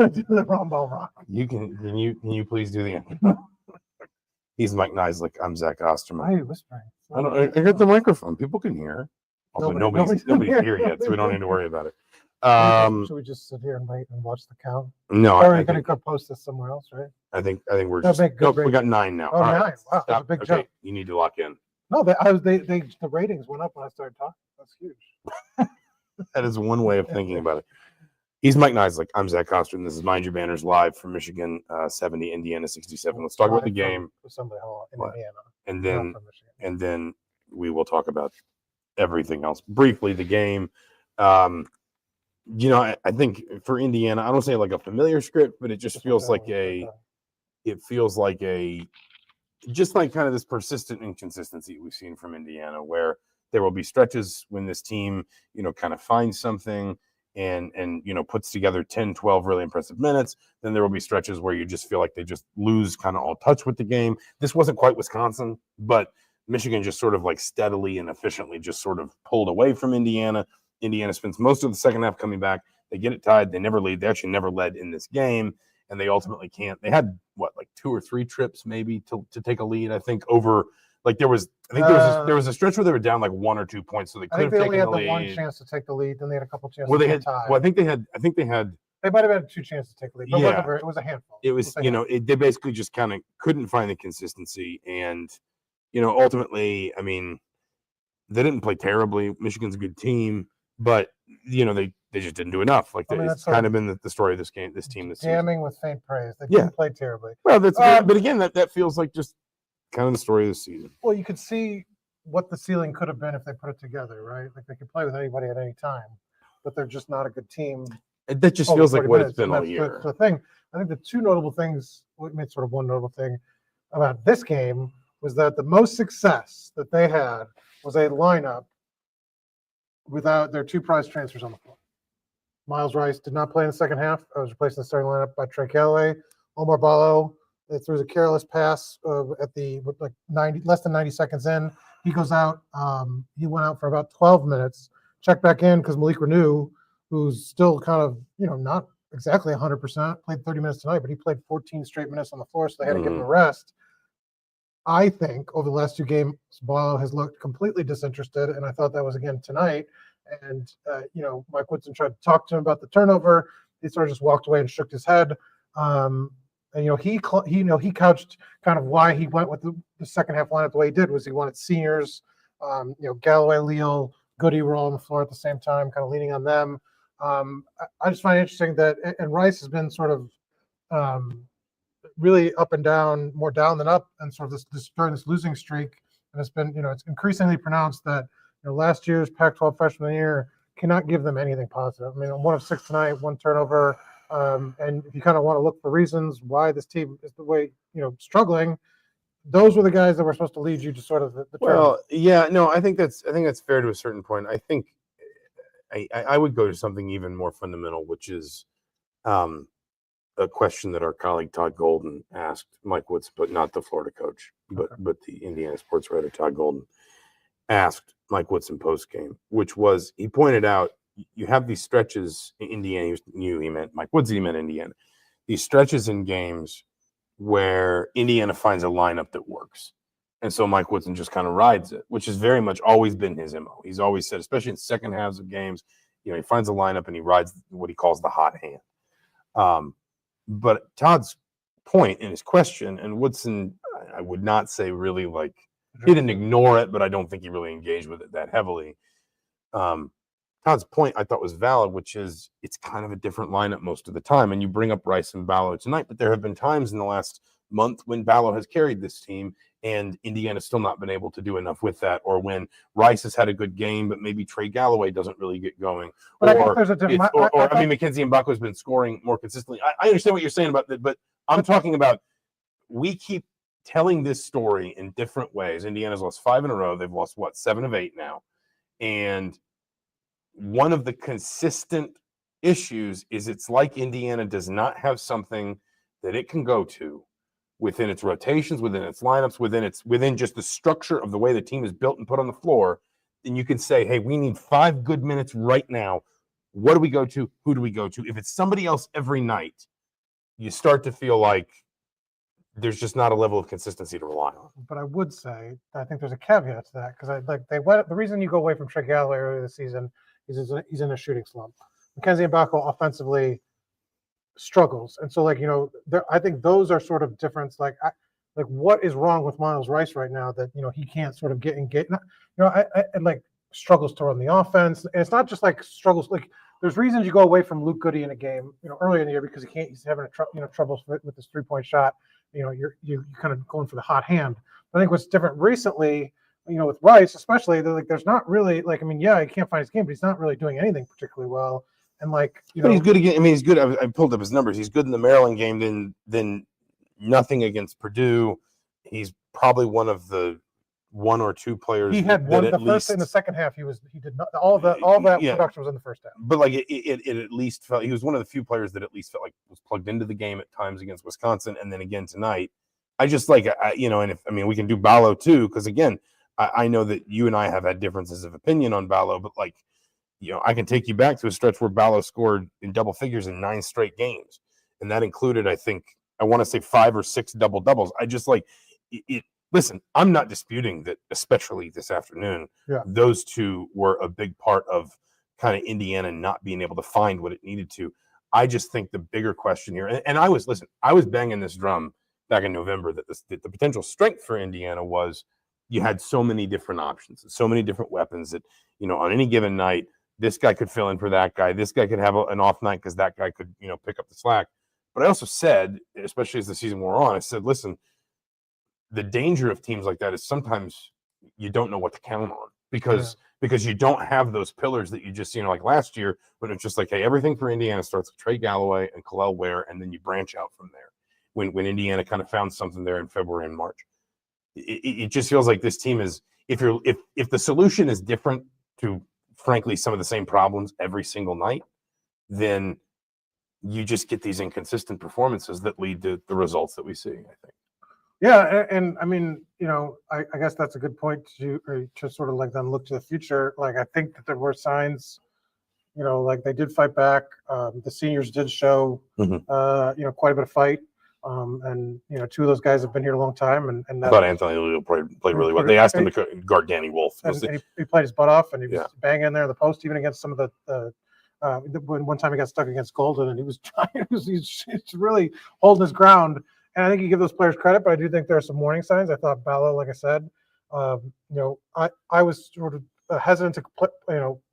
Do the Rumble Rock. Can you please do the end? He's Mike Nisley. I'm Zach Osterman. Why are you whispering? I got the microphone. People can hear. Although nobody's here yet, so we don't need to worry about it. Should we just sit here and wait and watch the count? No, Or are we going to go post this somewhere else, right? I think we're That'd just. make good We got 9 now. Oh, All 9. right, Wow, that's a big jump. You need to lock in. No, the ratings went up when I started talking. That's huge. That is one way of thinking about it. He's Mike Nisley. I'm Zach Osterman. This is Mind Your Banners live from Michigan 70, Indiana 67. Let's talk about the game. Assembly Hall in Indiana. And then we will talk about everything else. Briefly, the game. I think for Indiana, I don't say like a familiar script, but it just feels like just like kind of this persistent inconsistency we've seen from Indiana, where there will be stretches when this team, kind of finds something and puts together 10, 12 really impressive minutes. Then there will be stretches where you just feel like they just lose kind of all touch with the game. This wasn't quite Wisconsin, but Michigan just sort of like steadily and efficiently just sort of pulled away from Indiana. Indiana spends most of the second half coming back. They get it tied. They never lead. They actually never led in this game, and they ultimately can't. They had, 2 or 3 trips maybe to take a lead, I think, over – there was a stretch where they were down 1 or 2 points, so they could have taken the lead. I think they only had the one chance to take the lead, then they had a couple chances to tie. Well, I think they had – they might have had 2 chances to take the lead, but whatever, it was a handful. It was, they basically just kind of couldn't find the consistency, and, ultimately, I mean, they didn't play terribly. Michigan's a good team, but they just didn't do enough. It's kind of been the story of this game, this team this season. Damning with faint praise. They didn't play terribly. Well, that's good. But again, that feels like just kind of the story of the season. Well, you could see what the ceiling could have been if they put it together, right? Like they could play with anybody at any time, but they're just not a good team. That just feels like what it's been all year. The thing. I think the 2 notable things, sort of one notable thing about this game was that the most success that they had was a lineup without their 2 prize transfers on the floor. Miles Rice did not play in the second half. I was replaced in the starting lineup by Trey Callaway. Omar Ballo, they threw a careless pass at the less than 90 seconds in. He goes out. He went out for about 12 minutes. Checked back in because Malik Renew, who's still kind of not exactly 100%, played 30 minutes tonight, but he played 14 straight minutes on the floor, so they had to give him a rest. I think over the last 2 games, Ballo has looked completely disinterested, and I thought that was again tonight. And Mike Woodson tried to talk to him about the turnover. He sort of just walked away and shook his head. And he couched kind of why he went with the second half lineup the way he did was he wanted seniors. Galloway, Leal, Goody were all on the floor at the same time, kind of leaning on them. I just find it interesting that and Rice has been sort of really up and down, more down than up, and sort of this during this losing streak. And it's been it's increasingly pronounced that. Last year's Pac-12 freshman of the year cannot give them anything positive. I mean, 1 of 6 tonight, 1 turnover. And if you kind of want to look for reasons why this team is the way, struggling, those were the guys that were supposed to lead you to sort of the Well, yeah, no, I think that's fair to a certain point. I think I would go to something even more fundamental, which is a question that our colleague Todd Golden asked Mike Woodson, but not the Florida coach, but the Indiana sports writer Todd Golden asked Mike Woodson post game, which was he pointed out you have these stretches in Indiana. He meant Mike Woodson. He meant Indiana. These stretches in games where Indiana finds a lineup that works, and so Mike Woodson just kind of rides it, which has very much always been his MO. He's always said, especially in second halves of games, he finds a lineup and he rides what he calls the hot hand. But Todd's point in his question, and Woodson, I would not say really he didn't ignore it, but I don't think he really engaged with it that heavily. Todd's point I thought was valid, which is it's kind of a different lineup most of the time. And you bring up Rice and Ballo tonight, but there have been times in the last month when Ballo has carried this team and Indiana's still not been able to do enough with that, or when Rice has had a good game, but maybe Trey Galloway doesn't really get going. But I think there's a different. Mackenzie Mbako has been scoring more consistently. I understand what you're saying about that, but I'm talking about we keep telling this story in different ways. Indiana's lost 5 in a row. They've lost 7 of 8 now. And one of the consistent issues is it's like Indiana does not have something that it can go to within its rotations, within its lineups, within just the structure of the way the team is built and put on the floor. And you can say, hey, we need 5 good minutes right now. what do we go to? Who do we go to? If it's somebody else every night, you start to feel like there's just not a level of consistency to rely on. But I would say I think there's a caveat to that because the reason you go away from Trey Galloway earlier this season is he's in a shooting slump. Mackenzie Mbako offensively struggles, and so I think those are sort of different. Like what is wrong with Miles Rice right now that he can't sort of get engaged? I like struggles to run the offense, and it's not just like struggles. Like there's reasons you go away from Luke Goody in a game, earlier in the year because he's having troubles with his 3-point shot. You're kind of going for the hot hand. I think what's different recently, with Rice especially, there's not really he can't find his game, but he's not really doing anything particularly well. And but he's good again. I mean, he's good. I pulled up his numbers. He's good in the Maryland game. Then nothing against Purdue. He's probably one of the 1 or 2 players. He had one in the second half. He did not all that production was in the first half. But like it at least felt he was one of the few players that at least felt like was plugged into the game at times against Wisconsin, and then again tonight. I just and if we can do Ballo too, because again, I know that you and I have had differences of opinion on Ballo, but I can take you back to a stretch where Ballo scored in double figures in 9 straight games, and that included I want to say 5 or 6 double doubles. I just it. Listen, I'm not disputing that, especially this afternoon, those two were a big part of kind of Indiana not being able to find what it needed to. I just think the bigger question here, and I was banging this drum back in November that the potential strength for Indiana was you had so many different options and so many different weapons that, on any given night, this guy could fill in for that guy. This guy could have an off night because that guy could, pick up the slack. But I also said, especially as the season wore on, I said, listen, the danger of teams like that is sometimes you don't know what to count on because you don't have those pillars that you just, like last year when it's just like, hey, everything for Indiana starts with Trey Galloway and Kalel Ware, and then you branch out from there. When Indiana kind of found something there in February and March, it just feels like this team is if the solution is different to frankly some of the same problems every single night, then you just get these inconsistent performances that lead to the results that we see, I think. Yeah, and I mean, I guess that's a good point to sort of then look to the future. I think that there were signs, they did fight back. The seniors did show, quite a bit of fight. And 2 of those guys have been here a long time. And I thought Anthony Leo played really well. They asked him to guard Danny Wolf. And he played his butt off, and he was banging in there in the post, even against some of one time he got stuck against Golden, and he was trying. He's really holding his ground. And I think you give those players credit, but I do think there are some warning signs. I thought Ballo, like I said, I was sort of hesitant to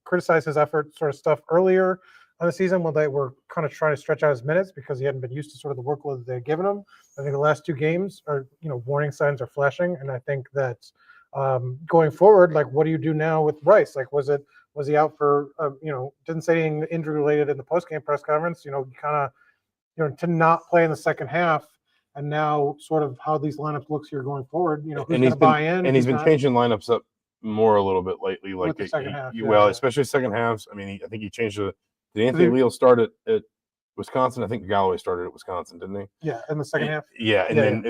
criticize his effort sort of stuff earlier on the season when they were kind of trying to stretch out his minutes because he hadn't been used to sort of the workload that they had given him. I think the last 2 games are, warning signs are flashing, and I think that going forward, what do you do now with Rice? Was he out for didn't say anything injury related in the post-game press conference? Kind of to not play in the second half. And now, sort of how these lineups looks here going forward, who's going to buy in? And he's been changing lineups up more a little bit lately. With the second half, especially second halves. I mean, I think he changed did Anthony Leal start at Wisconsin? I think Galloway started at Wisconsin, didn't he? Yeah, in the second half. Yeah, and then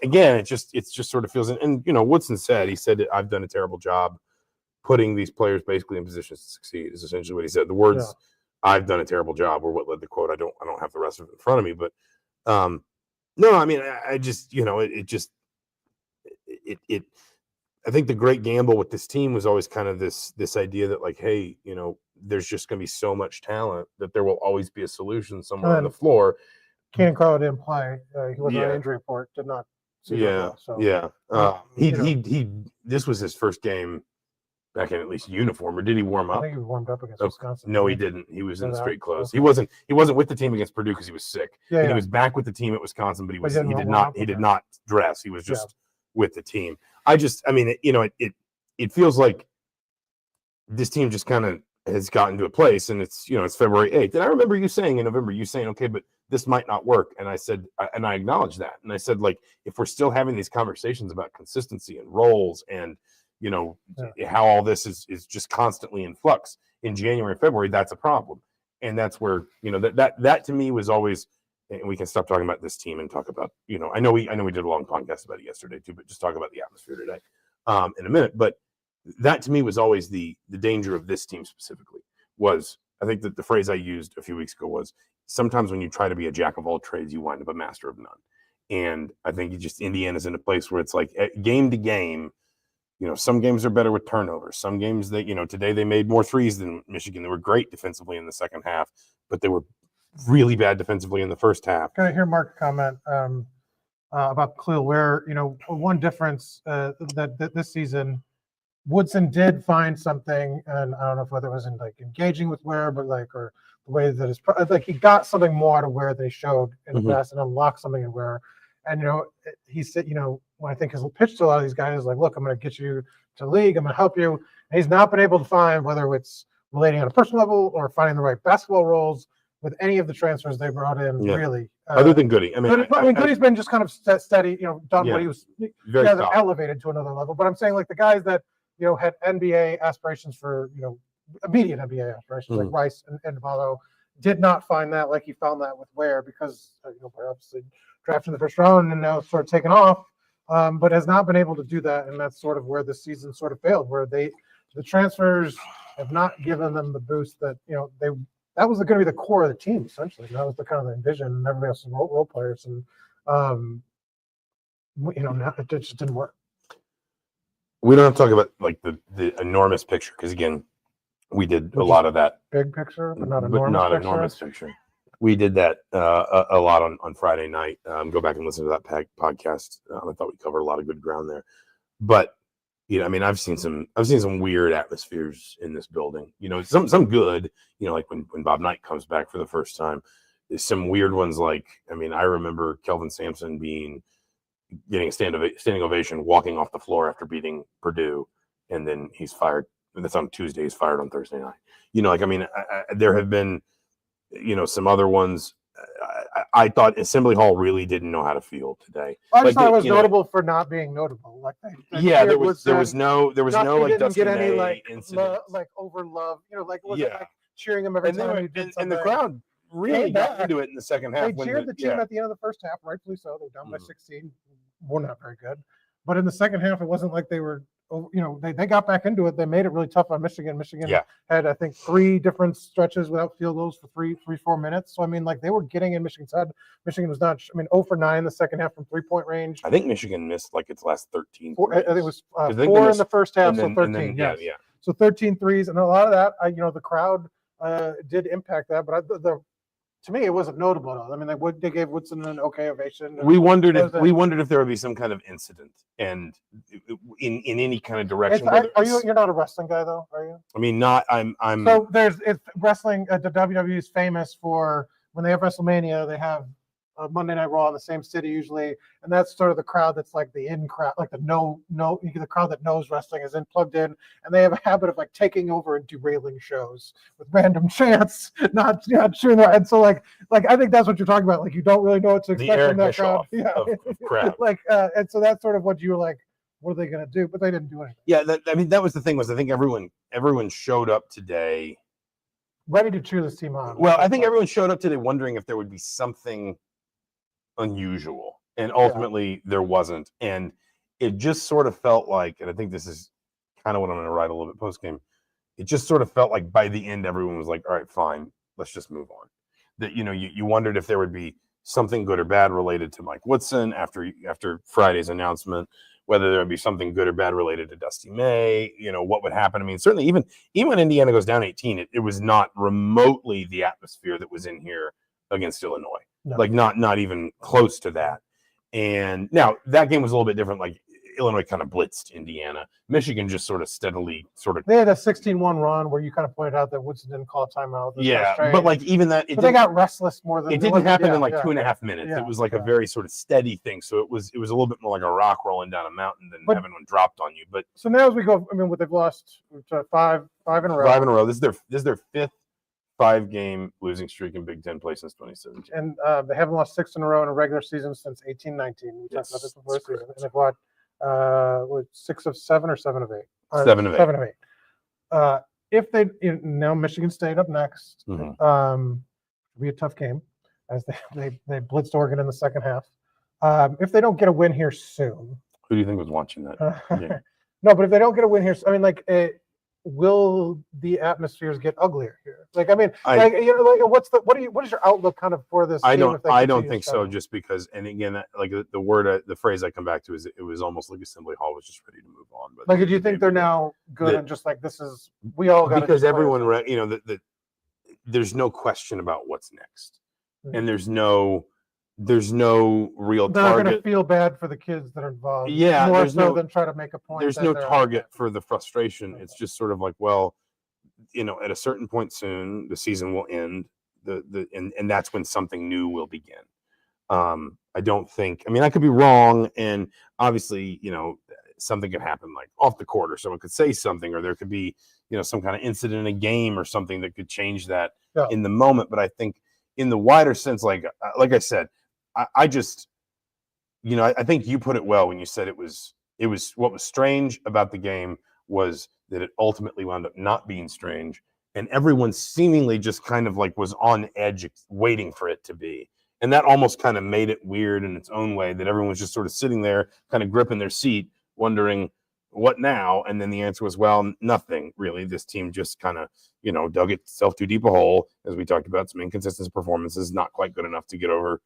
again, it just sort of feels. And Woodson he said I've done a terrible job putting these players basically in positions to succeed. Is essentially what he said. The words "I've done a terrible job" were what led the quote. I don't have the rest of it in front of me, but. No, I mean, I just, I think the great gamble with this team was always kind of this idea that hey, there's just going to be so much talent that there will always be a solution somewhere on the floor. Keenan Carl didn't play. He was on an injury report, did not. This was his first game back in at least uniform, or did he warm up? I think he warmed up against Wisconsin. No, he didn't. He was in straight clothes. He wasn't with the team against Purdue because he was sick. He was back with the team at Wisconsin, but he did not dress. He was just with the team. It feels like this team just kind of has gotten to a place, and it's February 8th. And I remember you saying in November, okay, but this might not work. And I said, and I acknowledged that. And I said, if we're still having these conversations about consistency and roles and how all this is just constantly in flux in January and February, that's a problem. And that's where, that to me was always, and we can stop talking about this team and talk about, I know we did a long podcast about it yesterday too, but just talk about the atmosphere today in a minute. But that to me was always the danger of this team specifically was, I think that the phrase I used a few weeks ago was, sometimes when you try to be a jack of all trades, you wind up a master of none. And I think Indiana's in a place where it's like game to game, some games are better with turnovers. Some games today they made more threes than Michigan. They were great defensively in the second half, but they were really bad defensively in the first half. Can I hear Mark comment about Khalil, where, one difference that this season, Woodson did find something, and I don't know whether it was in like engaging with Ware, but or the way that he got something more out of Ware than he showed in the past, and unlocked something in Ware. And he said, when I think his pitch to a lot of these guys is like, look, I'm going to get you to the league, I'm going to help you. And he's not been able to find, whether it's relating on a personal level or finding the right basketball roles with any of the transfers they brought in, really. Other than Goody. Goody's been just kind of steady, done what he was elevated to another level. But I'm saying, like, the guys that, had NBA aspirations for, immediate NBA aspirations, like Rice and Valo, did not find that like he found that with Ware, because, perhaps drafted in the first round and now sort of taken off, but has not been able to do that. And that's sort of where the season sort of failed, where the transfers have not given them the boost that, that was going to be the core of the team, essentially. That was the kind of the vision, and everybody else was role players. And, now it just didn't work. We don't have to talk about like the enormous picture, because again, we did a lot of that. Big picture, but not enormous picture. We did that a lot on Friday night. Go back and listen to that podcast. I thought we covered a lot of good ground there. But I've seen some weird atmospheres in this building. Some good. Like when Bob Knight comes back for the first time. Some weird ones. Like I remember Kelvin Sampson getting a standing ovation, walking off the floor after beating Purdue, and then he's fired. That's on Tuesday. He's fired on Thursday night. There have been, some other ones. I thought Assembly Hall really didn't know how to feel today. I just thought it was notable for not being notable. Like, there was no like Dusty any May incident, like over love. Like cheering him every time he did something. And the crowd really got into it in the second half. They cheered the team at the end of the first half, rightfully so. They were down by 16. We're not very good, but in the second half, it wasn't like they were. They got back into it. They made it really tough on Michigan. Michigan had, I think, 3 different stretches without field goals for 4 minutes. So, they were getting in Michigan's head. Michigan was not, 0 for 9 in the second half from 3-point range. I think Michigan missed like its last 13. I think it was 4 in the first half, so 13. Yeah. So 13 threes, and a lot of that, the crowd did impact that. But to me, it wasn't notable at all. They gave Woodson an okay ovation. We wondered if there would be some kind of incident, and in any kind of direction. You're not a wrestling guy, though, are you? Not. I'm. So it's wrestling. The WWE is famous for when they have WrestleMania, they have Monday Night Raw in the same city usually, and that's sort of the crowd that's like the in crowd, like the crowd that knows wrestling is plugged in, and they have a habit of like taking over and derailing shows with random chants, not cheering. And so like I think that's what you're talking about. Like, you don't really know what to expect from that crowd. Of crowd. And so that's sort of what you were like, what are they going to do? But they didn't do anything. Yeah, that was the thing. I think everyone showed up today ready to cheer this team on. Well, I think everyone showed up today wondering if there would be something unusual, and ultimately there wasn't. And it just sort of felt like, and I think this is kind of what I'm going to write a little bit post game, it just sort of felt like by the end everyone was like, all right, fine, let's just move on. That you wondered if there would be something good or bad related to Mike Woodson after Friday's announcement, whether there would be something good or bad related to Dusty May, what would happen. Certainly even when Indiana goes down 18, it was not remotely the atmosphere that was in here against Illinois. No. Like not even close to that. And now that game was a little bit different. Like, Illinois kind of blitzed Indiana. Michigan just sort of steadily They had a 16-1 run where you kind of pointed out that Woodson didn't call a timeout. But like even that, they got restless more than it didn't happen in like 2.5 minutes. It was like a very sort of steady thing. So it was a little bit more like a rock rolling down a mountain than having one dropped on you. But so now as we go, they've lost 5 in a row. 5 in a row. This is their 5th 5-game losing streak in Big Ten play since 2017. And they haven't lost 6 in a row in a regular season since 18-19. We talked about this before the season. And they've won 6 of 7 or 7 of 8. 7 of 8. 7 of 8. If they now Michigan State up next, it'll be a tough game as they blitzed Oregon in the second half. If they don't get a win here soon, who do you think was watching that? No, but if they don't get a win here, will the atmospheres get uglier here? Like, I mean, I- like, you know, like, what is your outlook kind of for this I team don't. if they I don't continue to think so. struggle? Just because, and again, like the phrase I come back to is it was almost like Assembly Hall was just ready to move on. But Like, do you think they're now good that- and just like we all got because everyone, there's no question about what's next, Mhm. and there's no real they're not going to target. feel bad for the kids that are involved. Yeah, more there's so no- than try to make a point. There's that no they're target upset. for the frustration. It's just sort of like, well, at a certain point soon, the season will end. And that's when something new will begin. I don't think. I mean, I could be wrong, and obviously, something could happen like off the court, or someone could say something, or there could be, some kind of incident in a game or something that could change that Yeah. in the moment. But I think, in the wider sense, like I said, I just, I think you put it well when you said it was what was strange about the game was that it ultimately wound up not being strange, and everyone seemingly just kind of like was on edge waiting for it to be. And that almost kind of made it weird in its own way, that everyone was just sort of sitting there kind of gripping their seat wondering what now. And then the answer was, well, nothing really. This team just kind of dug itself too deep a hole, as we talked about, some inconsistent performances, not quite good enough to get over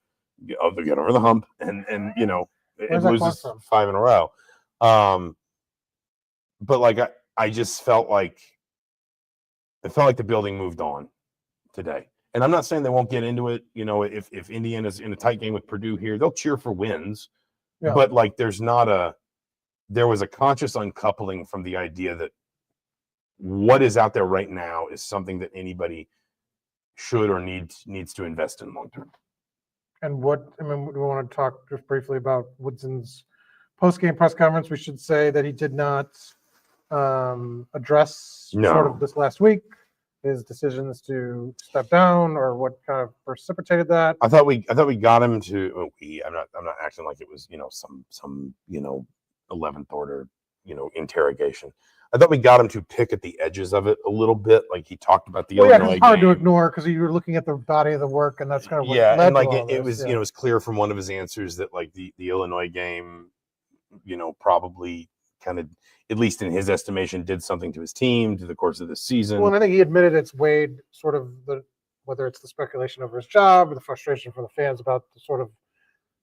the hump, and it loses 5 in a row. But like I just felt like the building moved on today. And I'm not saying they won't get into it. If Indiana's in a tight game with Purdue here, they'll cheer for wins. Yeah. But like there was a conscious uncoupling from the idea that what is out there right now is something that anybody should or needs to invest in long term. And we want to talk just briefly about Woodson's post-game press conference. We should say that he did not address sort of this last week his decisions to step down, or what kind of precipitated that. I thought we got him to. I'm not acting like it was some 11th order interrogation. I thought we got him to pick at the edges of it a little bit, like he talked about the Illinois it's hard game. to ignore because you were looking at the body of the work, and that's kind of what led and to like all it was this. it was clear from one of his answers that like the Illinois game, probably kind of, at least in his estimation, did something to his team through the course of the season. Well, and I think he admitted it's weighed sort of whether it's the speculation over his job or the frustration from the fans about the sort of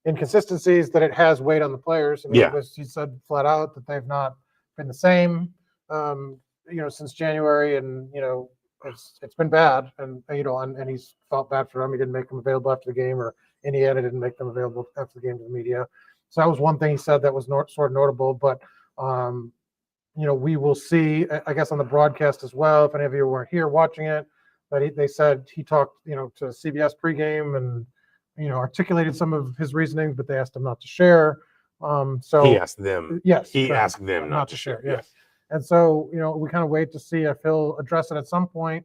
inconsistencies, that it has weighed on the players. I mean, he said flat out that they've not been the same, since January, and it's been bad, and and he's felt bad for them. He didn't make them available after the game, or Indiana didn't make them available after the game to the media. So that was one thing he said that was sort of notable. But we will see, I guess, on the broadcast as well, if any of you weren't here watching it, that they said he talked, to CBS pregame and, articulated some of his reasoning, but they asked him not to share. So he asked them. Yes. He asked them not to share. Yes. And so, we kind of wait to see if he'll address it at some point.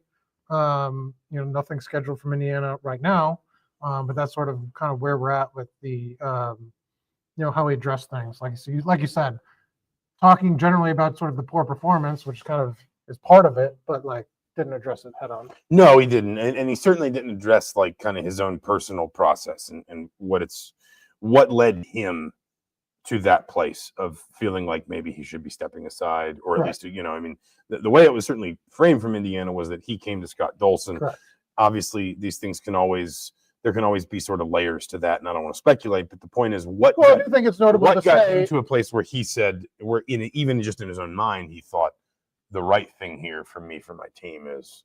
Nothing scheduled from Indiana right now. But that's sort of kind of where we're at with the, how he addressed things. Like you said, talking generally about sort of the poor performance, which kind of is part of it, but like didn't address it head on. No, he didn't. And he certainly didn't address like kind of his own personal process and what led him to that place of feeling like maybe he should be stepping aside, or at least, the way it was certainly framed from Indiana was that he came to Scott Dolson. Correct. Obviously, these things there can always be sort of layers to that, and I don't want to speculate, but the point is I do think it's notable what got say, him to a place where he said, even just in his own mind, he thought the right thing here for me, for my team is,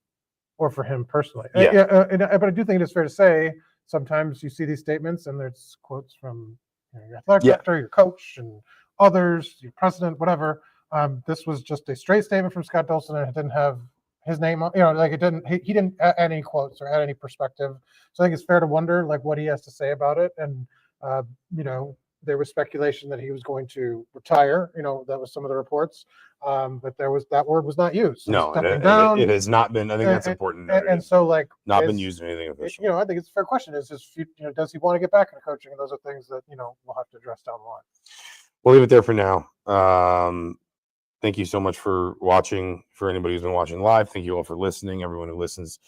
or for him personally. Yeah. But I do think it is fair to say sometimes you see these statements and there's quotes from your athletic director, your coach, and others, your president, whatever. This was just a straight statement from Scott Dolson, and it didn't have his name on, he didn't add any quotes or add any perspective. So I think it's fair to wonder like what he has to say about it. And there was speculation that he was going to retire. That was some of the reports, but that word was not used. So no, it has not been. I think that's important. And so not been used in anything official. I think it's a fair question. Is his, does he want to get back into coaching? And those are things that we'll have to address down the line. We'll leave it there for now. Thank you so much for watching. For anybody who's been watching live, thank you all for listening. Everyone who listens,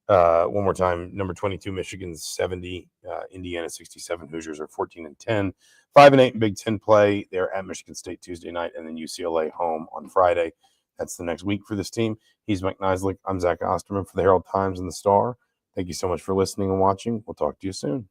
one more time: number 22, Michigan's 70, Indiana 67, Hoosiers are 14-10, 5-8 in Big Ten play. They're at Michigan State Tuesday night, and then UCLA home on Friday. That's the next week for this team. He's Mike Nislik. I'm Zach Osterman for the Herald Times and the Star. Thank you so much for listening and watching. We'll talk to you soon.